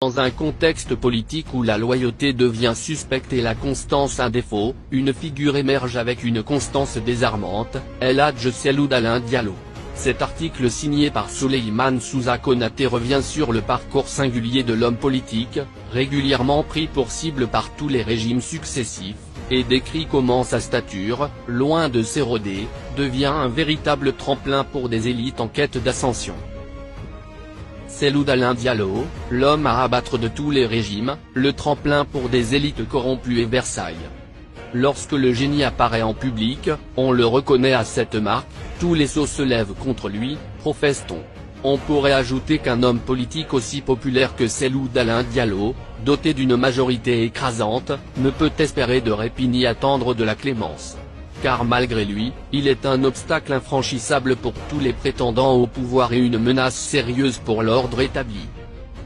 Dans un contexte politique où la loyauté devient suspecte et la constance un défaut, une figure émerge avec une constance désarmante, El Hadj Cellou Dalein Diallo. Cet article signé par Souleymane Souza Konaté revient sur le parcours singulier de l'homme politique, régulièrement pris pour cible par tous les régimes successifs, et décrit comment sa stature, loin de s'éroder, devient un véritable tremplin pour des élites en quête d'ascension. Cellou Dalein Diallo, l'homme à abattre de tous les régimes, le tremplin pour des élites corrompues et Versailles. Lorsque le génie apparaît en public, on le reconnaît à cette marque, tous les seaux se lèvent contre lui, professe-t-on. On pourrait ajouter qu'un homme politique aussi populaire que Cellou Dalein Diallo, doté d'une majorité écrasante, ne peut espérer de répit ni attendre de la clémence. Car malgré lui, il est un obstacle infranchissable pour tous les prétendants au pouvoir et une menace sérieuse pour l'ordre établi.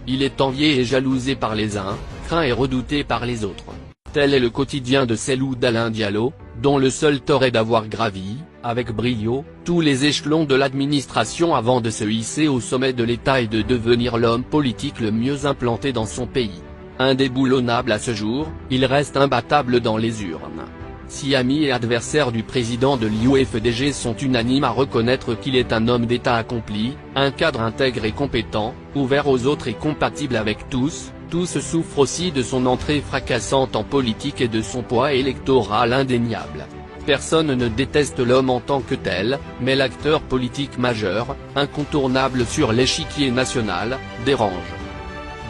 Il est envié et jalousé par les uns, craint et redouté par les autres. Tel est le quotidien de Cellou Dalein Diallo, dont le seul tort est d'avoir gravi, avec brio, tous les échelons de l'administration avant de se hisser au sommet de l'État et de devenir l'homme politique le mieux implanté dans son pays. Indéboulonnable à ce jour, il reste imbattable dans les urnes. Si amis et adversaires du président de l'UFDG sont unanimes à reconnaître qu'il est un homme d'État accompli, un cadre intègre et compétent, ouvert aux autres et compatible avec tous souffrent aussi de son entrée fracassante en politique et de son poids électoral indéniable. Personne ne déteste l'homme en tant que tel, mais l'acteur politique majeur, incontournable sur l'échiquier national, dérange.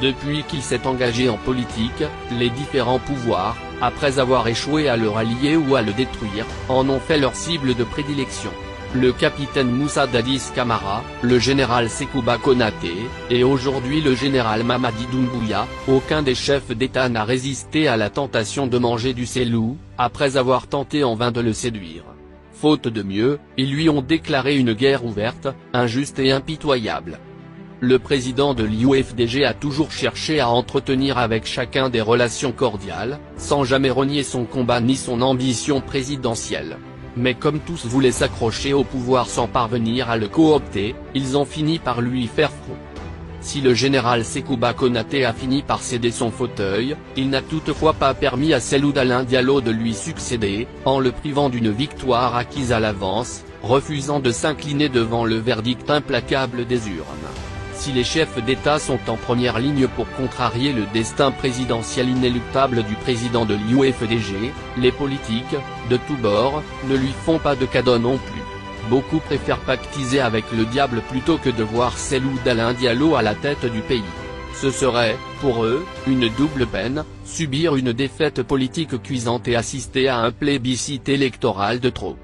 Depuis qu'il s'est engagé en politique, les différents pouvoirs, après avoir échoué à le rallier ou à le détruire, en ont fait leur cible de prédilection. Le capitaine Moussa Dadis Camara, le général Sekouba Konaté, et aujourd'hui le général Mamadi Doumbouya, aucun des chefs d'État n'a résisté à la tentation de manger du Cellou, après avoir tenté en vain de le séduire. Faute de mieux, ils lui ont déclaré une guerre ouverte, injuste et impitoyable. Le président de l'UFDG a toujours cherché à entretenir avec chacun des relations cordiales, sans jamais renier son combat ni son ambition présidentielle. Mais comme tous voulaient s'accrocher au pouvoir sans parvenir à le coopter, ils ont fini par lui faire front. Si le général Sekouba Konaté a fini par céder son fauteuil, il n'a toutefois pas permis à Cellou Dalein Diallo de lui succéder, en le privant d'une victoire acquise à l'avance, refusant de s'incliner devant le verdict implacable des urnes. Si les chefs d'État sont en première ligne pour contrarier le destin présidentiel inéluctable du président de l'UFDG, les politiques, de tous bords, ne lui font pas de cadeau non plus. Beaucoup préfèrent pactiser avec le diable plutôt que de voir Cellou Dalein Diallo à la tête du pays. Ce serait, pour eux, une double peine, subir une défaite politique cuisante et assister à un plébiscite électoral de trop.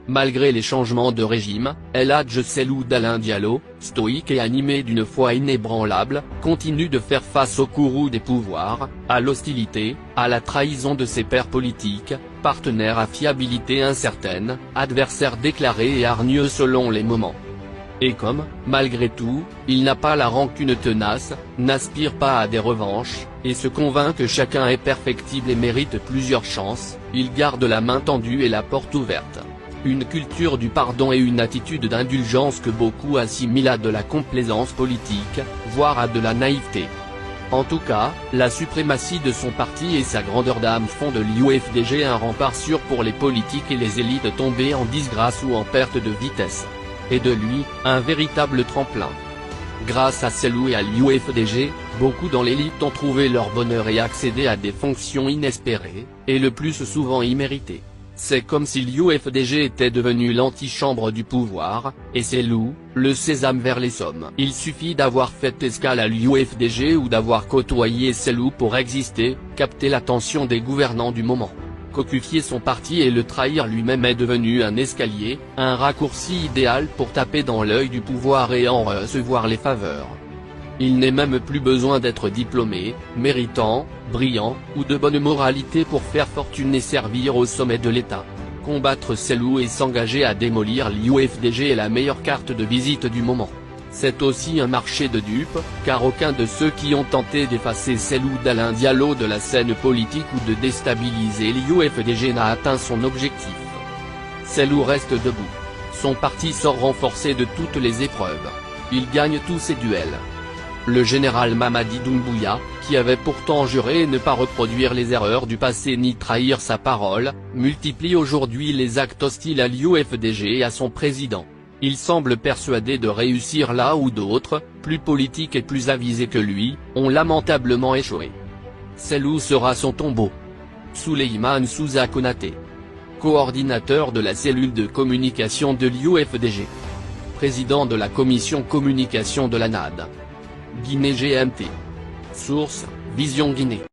Malgré les changements de régime, El Hadj Cellou Dalein Diallo, stoïque et animé d'une foi inébranlable, continue de faire face au courroux des pouvoirs, à l'hostilité, à la trahison de ses pairs politiques, partenaires à fiabilité incertaine, adversaires déclarés et hargneux selon les moments. Et comme, malgré tout, il n'a pas la rancune tenace, n'aspire pas à des revanches, et se convainc que chacun est perfectible et mérite plusieurs chances, il garde la main tendue et la porte ouverte. Une culture du pardon et une attitude d'indulgence que beaucoup assimilent à de la complaisance politique, voire à de la naïveté. En tout cas, la suprématie de son parti et sa grandeur d'âme font de l'UFDG un rempart sûr pour les politiques et les élites tombées en disgrâce ou en perte de vitesse. Et de lui, un véritable tremplin. Grâce à Cellou et à l'UFDG, beaucoup dans l'élite ont trouvé leur bonheur et accédé à des fonctions inespérées, et le plus souvent imméritées. C'est comme si l'UFDG était devenu l'antichambre du pouvoir, et Cellou, le sésame vers les sommes. Il suffit d'avoir fait escale à l'UFDG ou d'avoir côtoyé Cellou pour exister, capter l'attention des gouvernants du moment. Cocufier son parti et le trahir lui-même est devenu un escalier, un raccourci idéal pour taper dans l'œil du pouvoir et en recevoir les faveurs. Il n'est même plus besoin d'être diplômé, méritant, brillant, ou de bonne moralité pour faire fortune et servir au sommet de l'État. Combattre Cellou et s'engager à démolir l'UFDG est la meilleure carte de visite du moment. C'est aussi un marché de dupes, car aucun de ceux qui ont tenté d'effacer Cellou Dalein Diallo de la scène politique ou de déstabiliser l'UFDG n'a atteint son objectif. Cellou reste debout. Son parti sort renforcé de toutes les épreuves. Il gagne tous ses duels. Le général Mamadi Doumbouya, qui avait pourtant juré ne pas reproduire les erreurs du passé ni trahir sa parole, multiplie aujourd'hui les actes hostiles à l'UFDG et à son président. Il semble persuadé de réussir là où d'autres, plus politiques et plus avisés que lui, ont lamentablement échoué. C'est où sera son tombeau. Souleymane Souza Konaté, coordinateur de la cellule de communication de l'UFDG. Président de la commission communication de la NAD. Guinée GMT. Source, Vision Guinée.